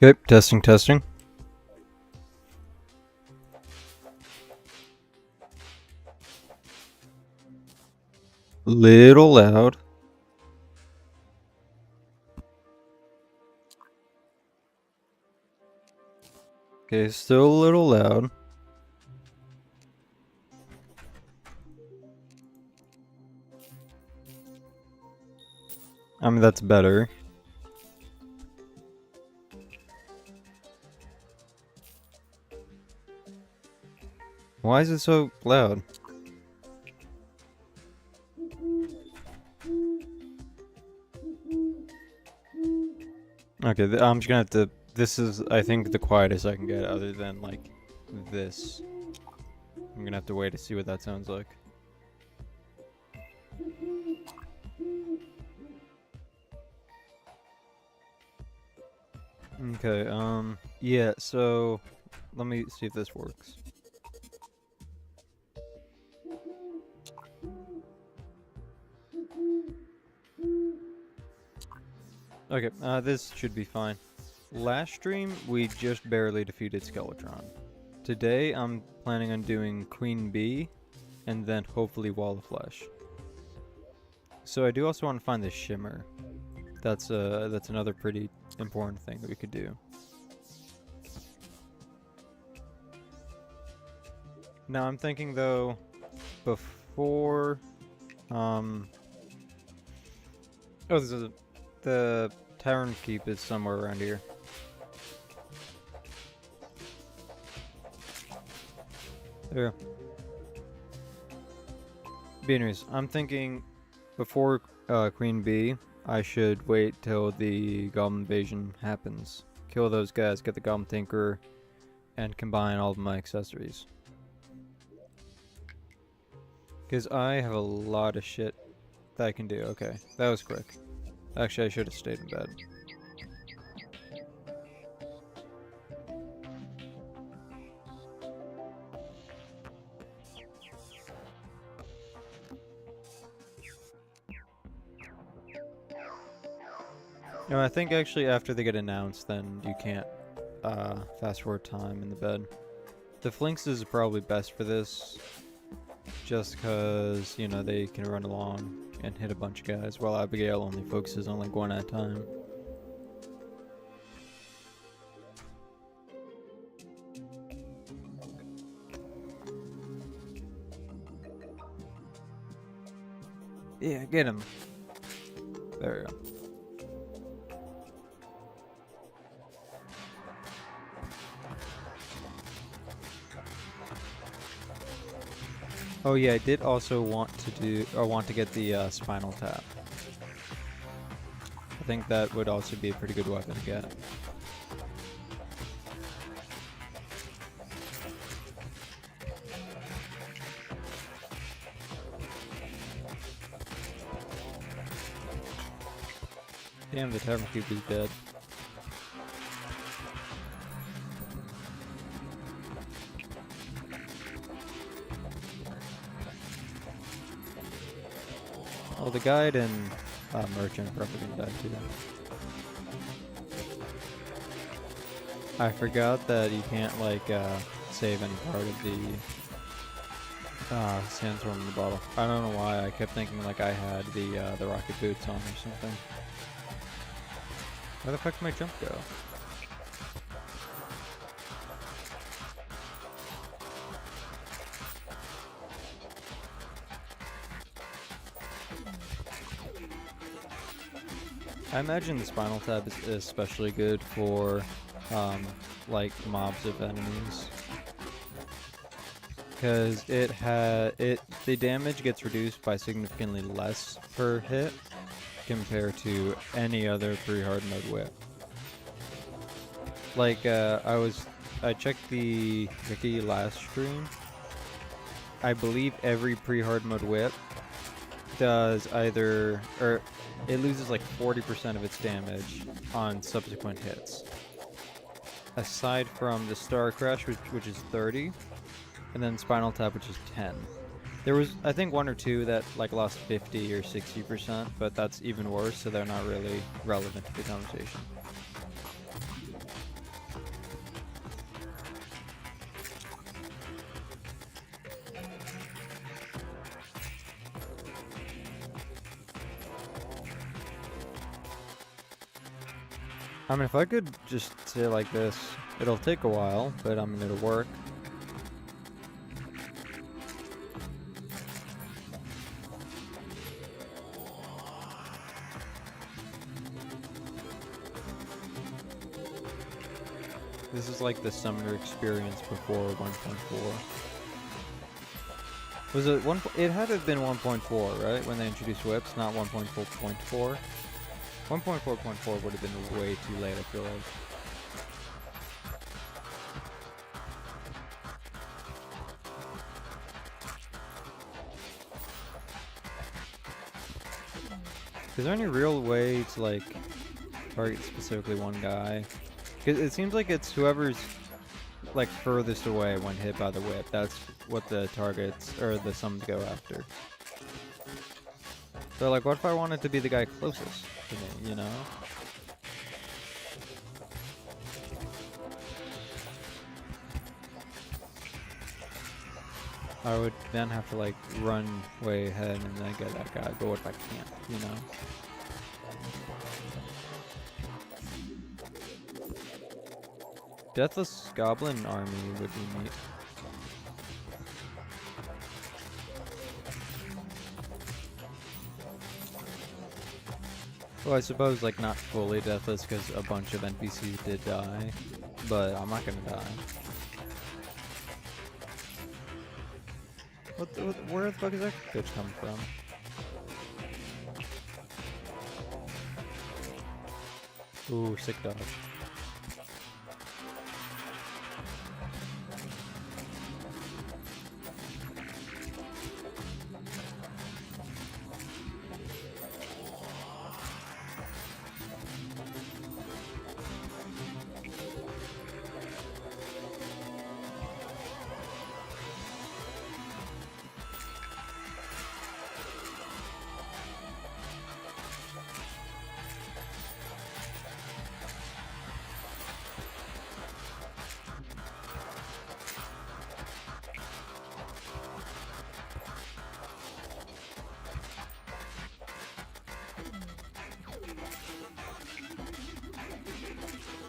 Okay, testing, testing. Little loud. Okay, still a little loud. I mean, that's better. Why is it so loud? Okay, I'm just gonna have to... This is, I think, the quietest I can get other than, like, this. I'm gonna have to wait to see what that sounds like. Okay, yeah, so... Let me see if this works. Okay, this should be fine. Last stream, we just barely defeated Skeletron. Today, I'm planning on doing Queen Bee, and then hopefully Wall of Flesh. So I do also want to find the Shimmer. That's another pretty important thing that we could do. Now I'm thinking though, before, oh, the Tavern Keep is somewhere around here. There. Beaners, I'm thinking before Queen Bee, I should wait till the Goblin Invasion happens. Kill those guys, get the Goblin Tinkerer, and combine all of my accessories. Because I have a lot of shit that I can do. Okay, that was quick. Actually, I should have stayed in bed. No, I think actually after they get announced, then you can't fast forward time in the bed. The Flinks is probably best for this, just because, you know, they can run along and hit a bunch of guys, while Abigail only focuses on like one at a time. Yeah, get him. There we go. Oh yeah, I did also want to get the Spinal Tap. I think that would also be a pretty good weapon to get. Damn, the Tavern Cube is dead. Well, the guide and merchant are probably gonna die too. I forgot that you can't like save any part of the sandstorm in the bottle. I don't know why. I kept thinking like I had the rocket boots on or something. Where the fuck did my jump go? I imagine the Spinal Tap is especially good for like mobs of enemies, because the damage gets reduced by significantly less per hit compared to any other pre-hard mode whip. Like I checked the wiki last stream. I believe every pre-hard mode whip does it loses like 40% of its damage on subsequent hits. Aside from the Star Crash, which is 30, and then Spinal Tap, which is 10. There was, I think, one or two that like lost 50 or 60%, but that's even worse, so they're not really relevant to the conversation. I mean, if I could just say it like this, it'll take a while, but I mean, it'll work. This is like the summoner experience before 1.4. Was it one? It had to have been 1.4, right? When they introduced whips, not 1.4.4. 1.4.4 would have been way too late, I feel like. Is there any real way to like target specifically one guy? Cause it seems like it's whoever's like furthest away when hit by the whip. That's what the targets or the summons go after. So like, what if I wanted to be the guy closest to me? You know? I would then have to like run way ahead and then get that guy. But what if I can't? You know? Deathless Goblin Army would be neat. Well, I suppose like not fully deathless because a bunch of NPCs did die, but I'm not gonna die. Where the fuck is that bitch coming from? Ooh, sick dodge.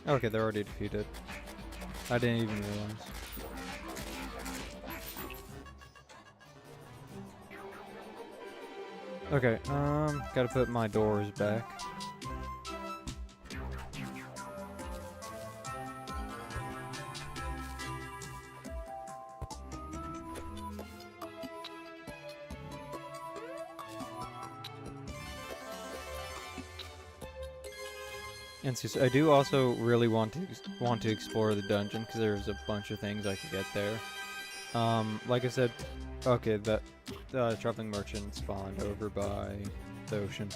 Okay, they're already defeated. I didn't even realize. Okay, gotta put my doors back. And so I do also really want to explore the dungeon because there's a bunch of things I could get there. Like I said, okay, that traveling merchant spawned over by the ocean.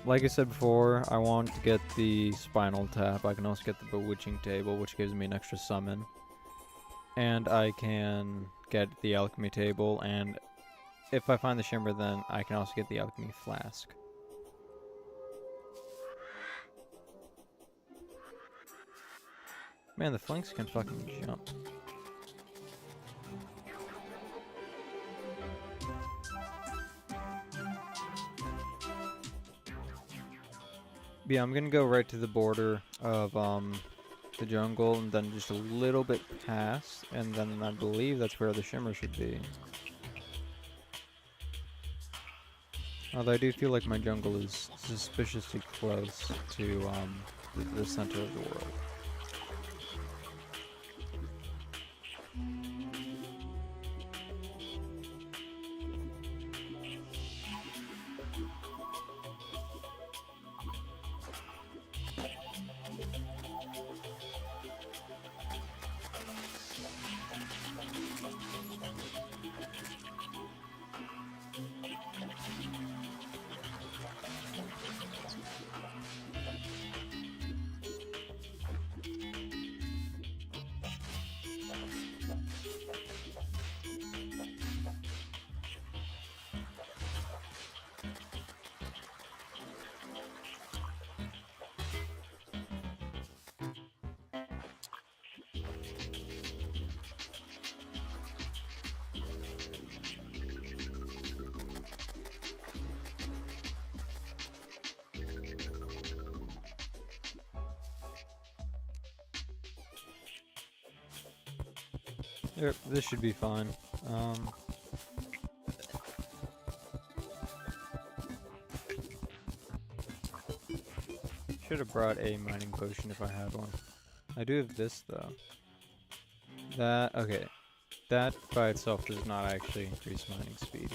Like I said before, I want to get the spinal tap. I can also get the bewitching table, which gives me an extra summon. And I can get the alchemy table, and if I find the shimmer, then I can also get the alchemy flask. Man, the flanks can fucking jump. But yeah, I'm gonna go right to the border of the jungle and then just a little bit past, and then I believe that's where the shimmer should be. Although I do feel like my jungle is suspiciously close to the center of the world. Yep, this should be fine. Should have brought a mining potion if I had one. I do have this though. Okay. That by itself does not actually increase mining speed.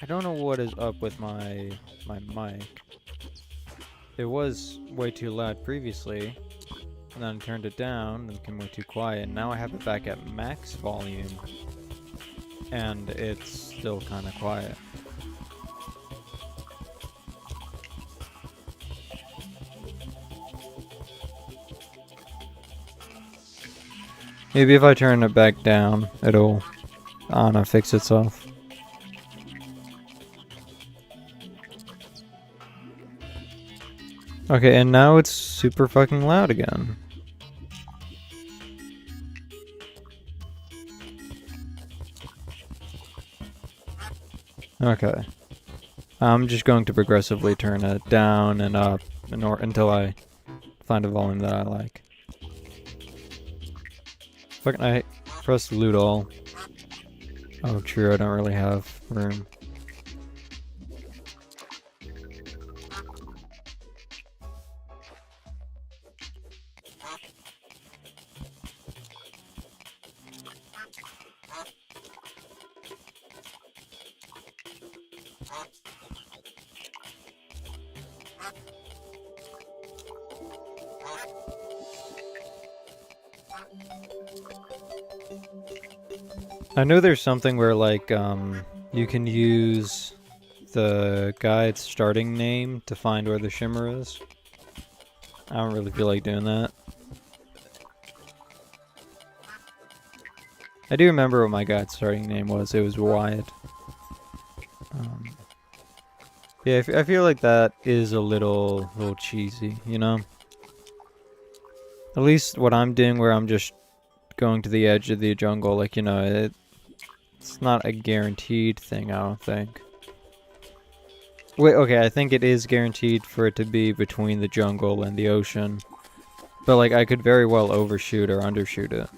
I don't know what is up with my mic. It was way too loud previously, and then I turned it down and it became way too quiet. Now I have it back at max volume, and it's still kind of quiet. Maybe if I turn it back down, it'll, I don't know, fix itself. Okay, and now it's super fucking loud again. Okay. I'm just going to progressively turn it down and up until I find a volume that I like. Fucking, I press loot all. Oh, true, I don't really have room. I know there's something where, like, you can use the guide's starting name to find where the shimmer is. I don't really feel like doing that. I do remember what my guide's starting name was. It was Wyatt. Yeah, I feel like that is a little cheesy, you know? At least what I'm doing, where I'm just going to the edge of the jungle, like, you know, it's not a guaranteed thing, I don't think. Wait, okay, I think it is guaranteed for it to be between the jungle and the ocean. But, like, I could very well overshoot or undershoot it.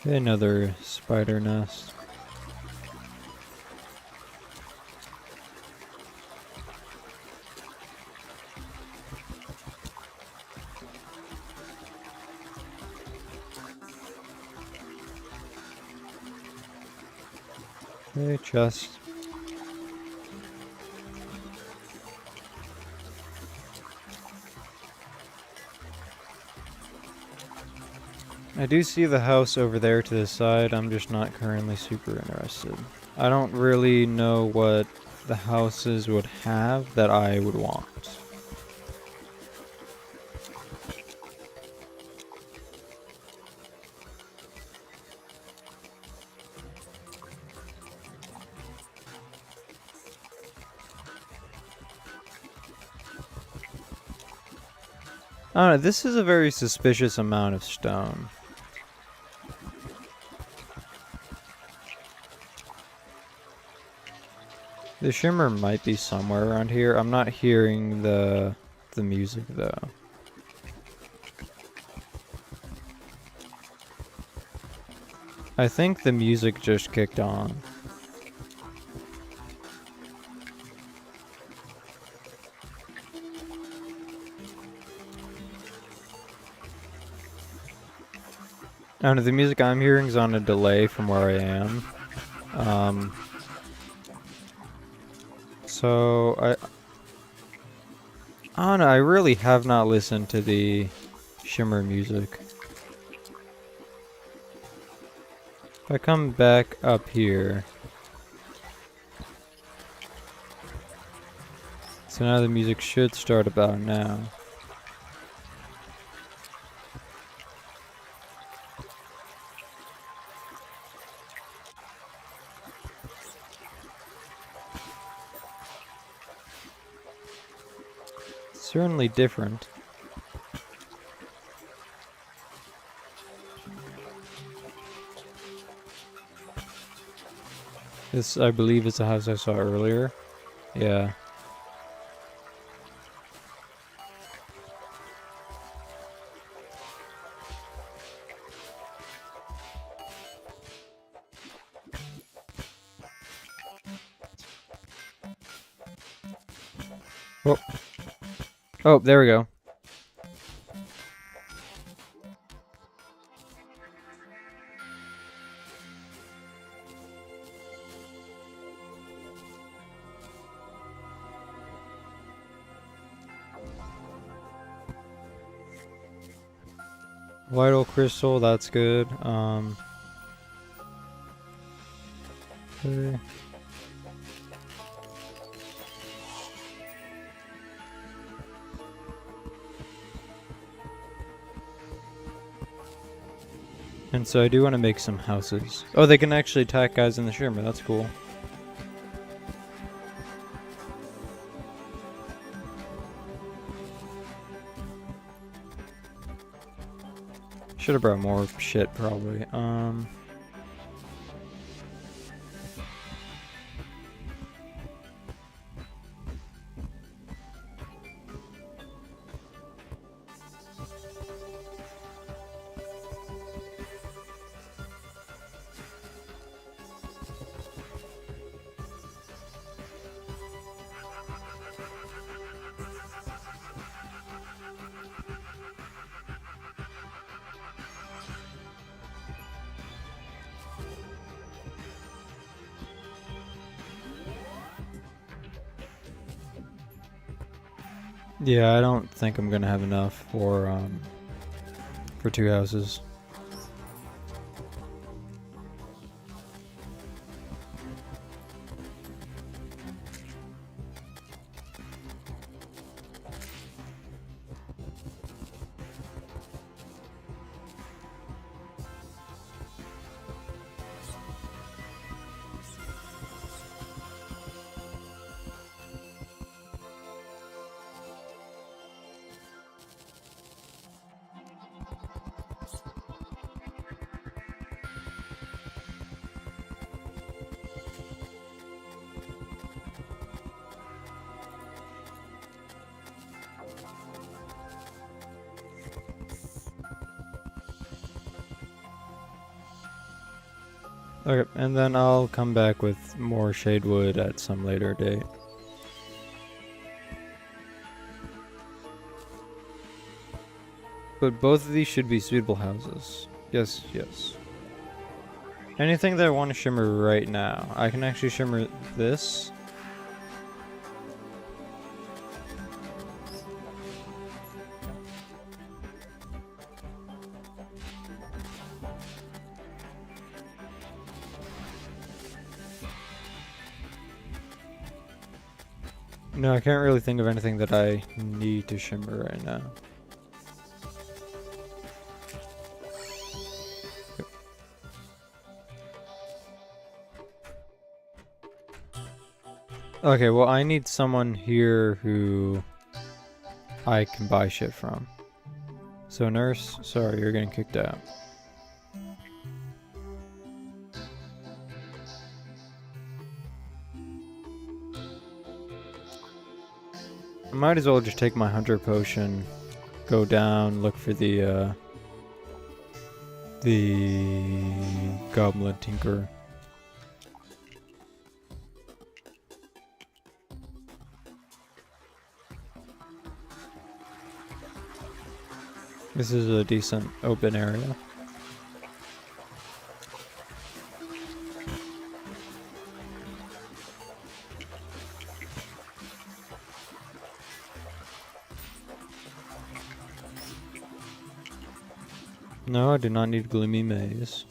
Another spider nest. Okay, chest. I do see the house over there to the side. I'm just not currently super interested. I don't really know what the houses would have that I would want. I don't know, this is a very suspicious amount of stone. The shimmer might be somewhere around here. I'm not hearing the music though. I think the music just kicked on. I don't know, the music I'm hearing is on a delay from where I am. So I don't know, I really have not listened to the shimmer music. If I come back up here. So now the music should start about now. certainly different. This, I believe, is the house I saw earlier. Yeah. Oh. Oh, there we go. Vital crystal, that's good. Okay. And so I do want to make some houses. Oh, they can actually attack guys in the shimmer. That's cool. Should have brought more shit, probably. Yeah, I don't think I'm gonna have enough for 2 houses. Okay, and then I'll come back with more shade wood at some later date. But both of these should be suitable houses. Yes, yes. Anything that I want to shimmer right now. I can actually shimmer this. No, I can't really think of anything that I need to shimmer right now. Okay, well, I need someone here who I can buy shit from. So, nurse, sorry, you're getting kicked out. I might as well just take my hunter potion, go down, look for the goblin tinker. This is a decent open area. No, I do not need gloomy maze.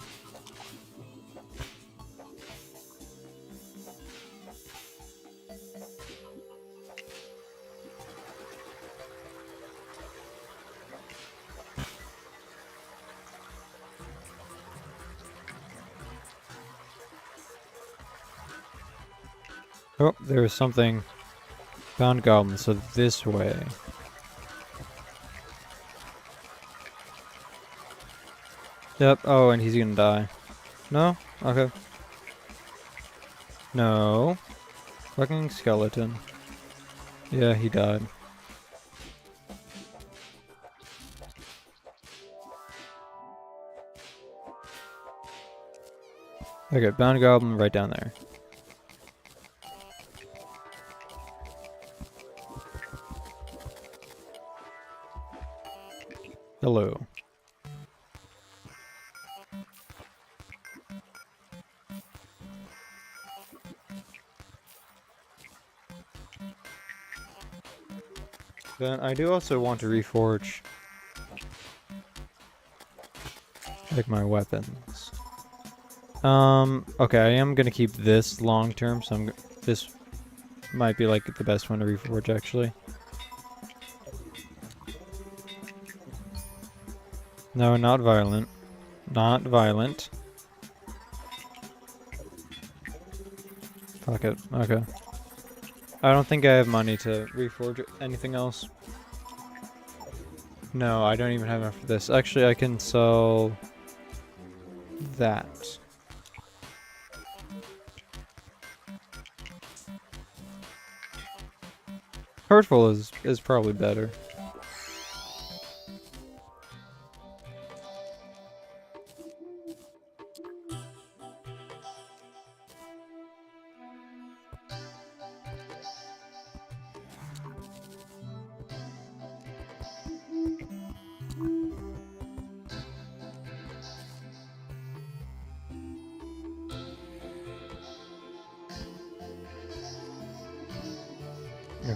Oh, there was something. Found goblin, so this way. Yep. Oh, and he's gonna die. No? Okay. No. Fucking skeleton. Yeah, he died. Okay, bound goblin right down there. Hello. Then I do also want to reforge like my weapons. Okay, I am gonna keep this long term, so this might be like the best one to reforge actually. No, not violent. Not violent. Fuck it. Okay. I don't think I have money to reforge anything else. No, I don't even have enough for this. Actually, I can sell that. Hurtful is probably better.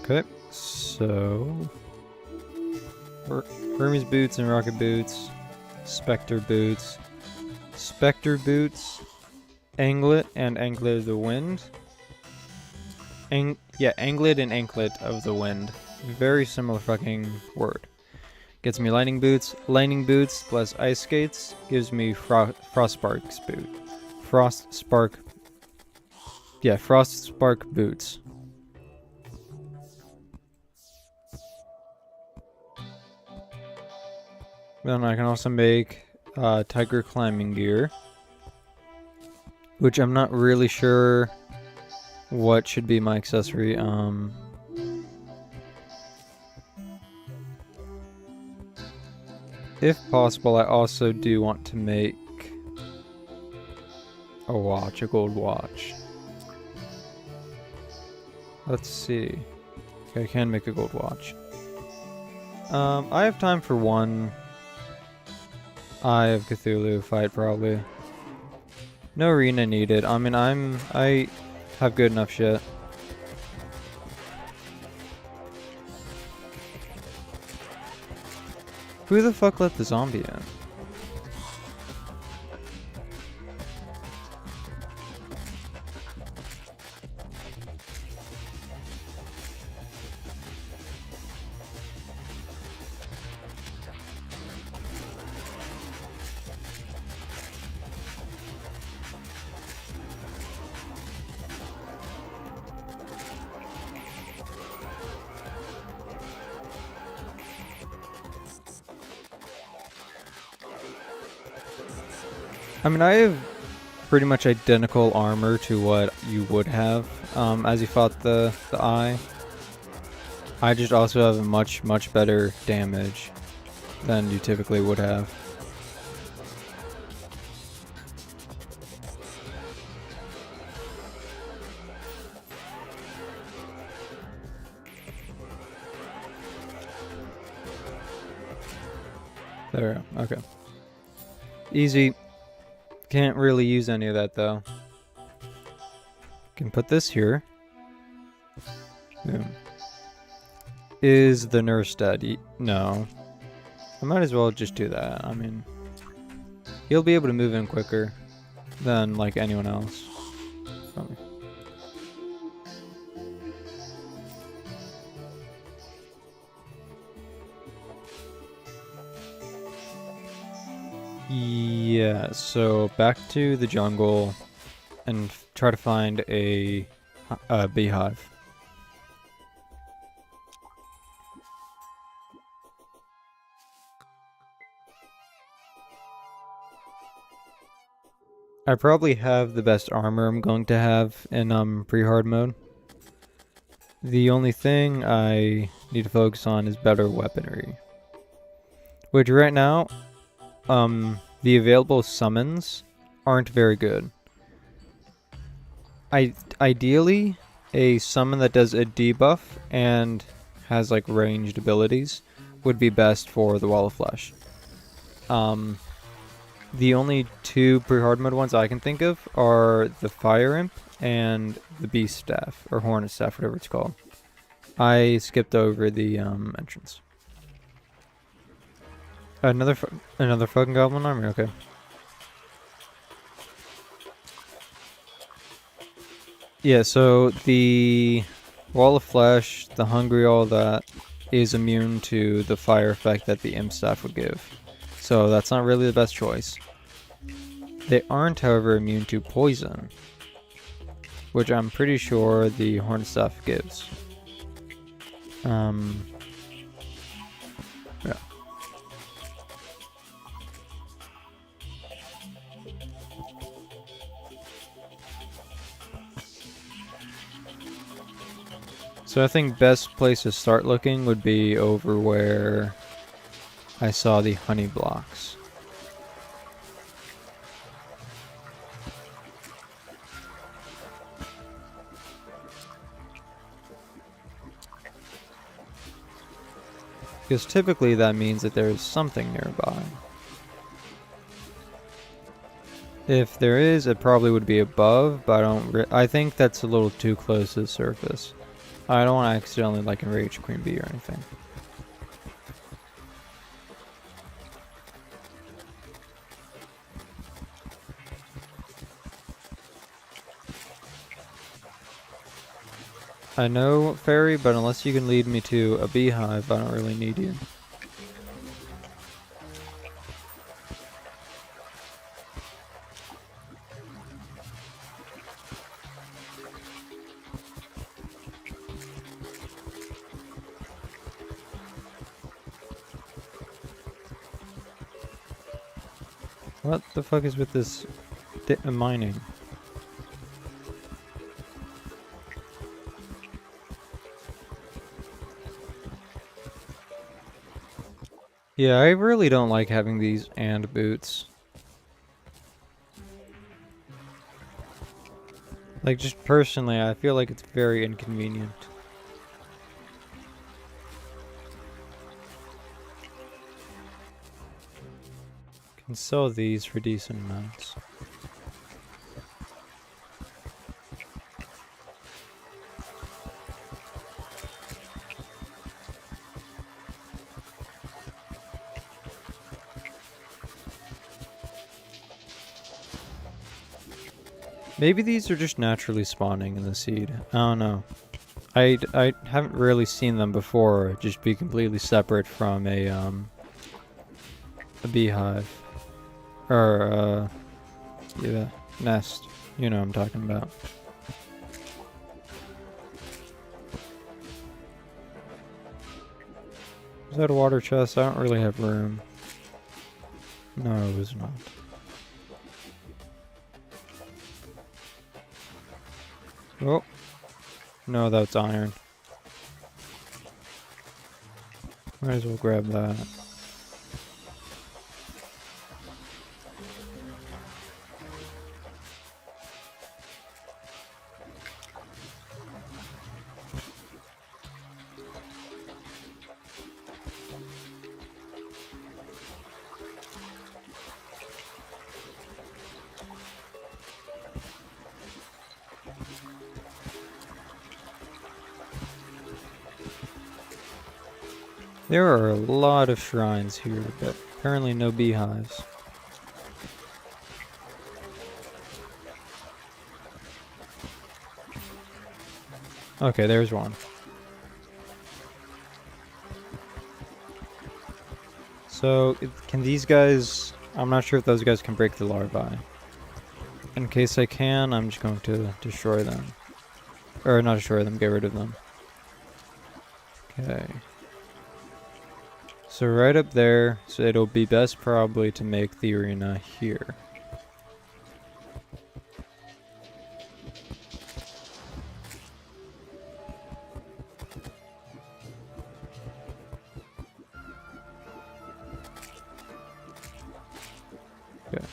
Okay, so Hermes boots and rocket boots, Spectre boots, Anglet and Anklet of the Wind. Anglet and Anklet of the Wind. Very similar fucking word. Gets me lightning boots plus ice skates. Gives me frost sparks boot. Frost spark boots. Then I can also make tiger climbing gear, which I'm not really sure what should be my accessory. If possible, I also do want to make a watch, a gold watch. Let's see. Okay, I can make a gold watch. I have time for one Eye of Cthulhu fight, probably. No arena needed. I mean, I have good enough shit. Who the fuck let the zombie in? I mean, I have pretty much identical armor to what you would have as you fought the eye. I just also have a much better damage than you typically would have. There, okay. Easy. Can't really use any of that though. Can put this here. Boom. Is the nurse dead? No. I might as well just do that. I mean, he'll be able to move in quicker than like anyone else. Probably. Yeah, so back to the jungle and try to find a beehive. I probably have the best armor I'm going to have in pre-hard mode. The only thing I need to focus on is better weaponry. Which right now, the available summons aren't very good. Ideally, a summon that does a debuff and has like ranged abilities would be best for the Wall of Flesh. The only two pre-hard mode ones I can think of are the Fire Imp and the Beast Staff, or Hornet Staff, whatever it's called. I skipped over the entrance. Another fucking Goblin Army, okay. Yeah, so the Wall of Flesh, the Hungry, all that, is immune to the fire effect that the Imp Staff would give. So that's not really the best choice. They aren't, however, immune to poison, which I'm pretty sure the Hornet Staff gives. Yeah. So I think best place to start looking would be over where I saw the honey blocks. Because typically that means that there's something nearby. If there is, it probably would be above, but I think that's a little too close to the surface. I don't want to accidentally like enrage Queen Bee or anything. I know, Fairy, but unless you can lead me to a beehive, I don't really need you. What the fuck is with this mining? Yeah, I really don't like having these and boots. Like, just personally, I feel like it's very inconvenient. Can sell these for decent amounts. Maybe these are just naturally spawning in the seed. I don't know. I haven't really seen them before just be completely separate from a beehive. Or, yeah, nest. You know what I'm talking about. Is that a water chest? I don't really have room. No, it was not. Oh. No, that's iron. Might as well grab that. There are a lot of shrines here, but apparently no beehives. Okay, there's one. So, can these guys... I'm not sure if those guys can break the larvae. In case I can, I'm just going to destroy them. Or not destroy them, get rid of them. Okay. So right up there, so it'll be best probably to make the arena here. Okay.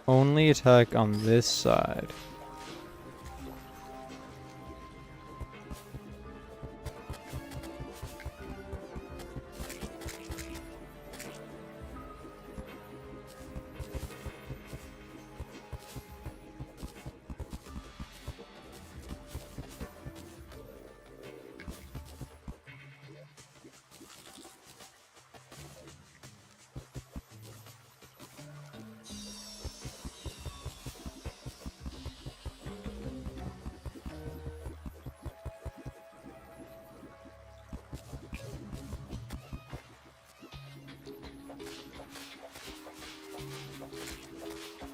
Only attack on this side.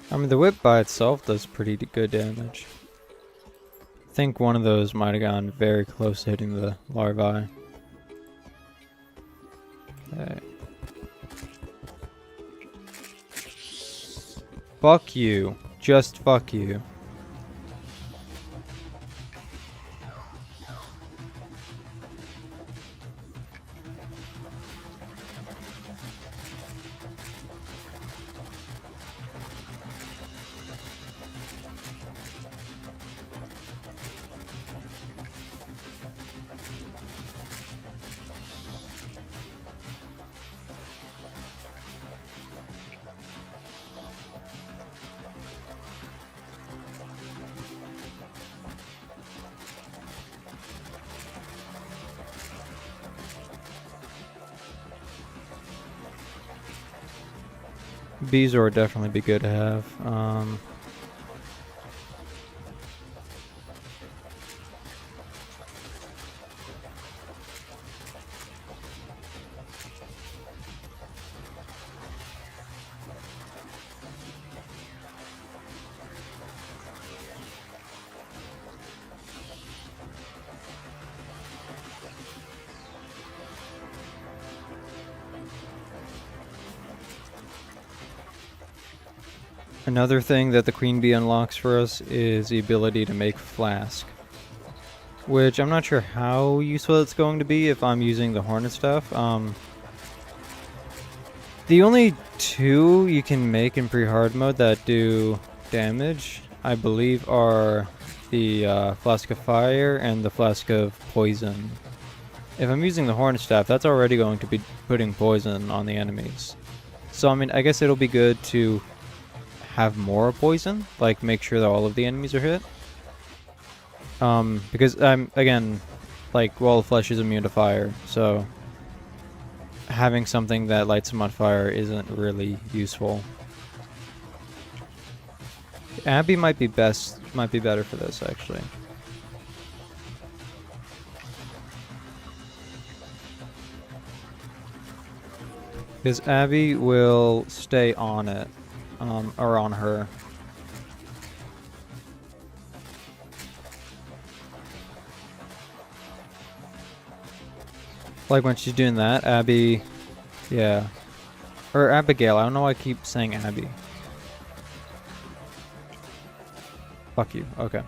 I mean, the whip by itself does pretty good damage. I think one of those might have gone very close to hitting the larvae. Okay. Fuck you. Just fuck you. Beezor would definitely be good to have. Another thing that the Queen Bee unlocks for us is the ability to make Flask. Which I'm not sure how useful it's going to be if I'm using the Hornet Staff. The only two you can make in pre-hard mode that do damage, I believe, are the Flask of Fire and the Flask of Poison. If I'm using the Hornet Staff, that's already going to be putting poison on the enemies. So, I mean, I guess it'll be good to have more poison, like make sure that all of the enemies are hit. Because again, like Wall of Flesh is immune to fire, so having something that lights them on fire isn't really useful. Abby might be better for this actually. Because Abby will stay on it. Or on her. Like when she's doing that, Abby, yeah. Or Abigail, I don't know why I keep saying Abby. Fuck you, okay.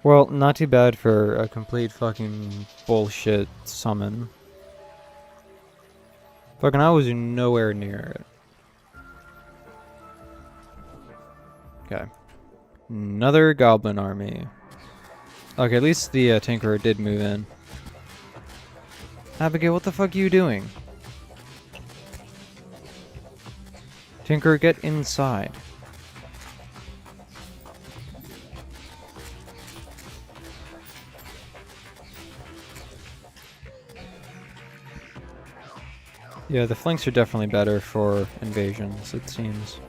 Well, not too bad for a complete fucking bullshit summon. Fucking I was nowhere near it. Okay. Another goblin army. Okay, at least the Tinkerer did move in. Abigail, what the fuck are you doing? Tinkerer, get inside. Yeah, the flanks are definitely better for invasions, it seems.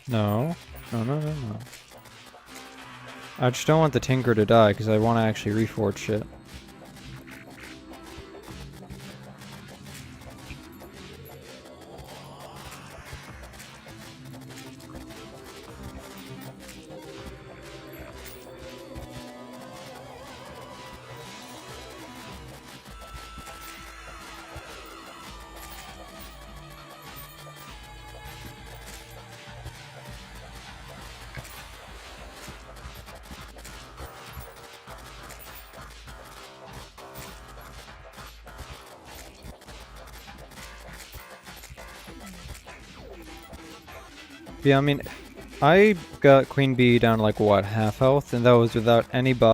No. No. I just don't want the Tinker to die, because I want to actually reforge shit. Yeah, I mean, I got Queen Bee down to like what, half health, and that was without any buff.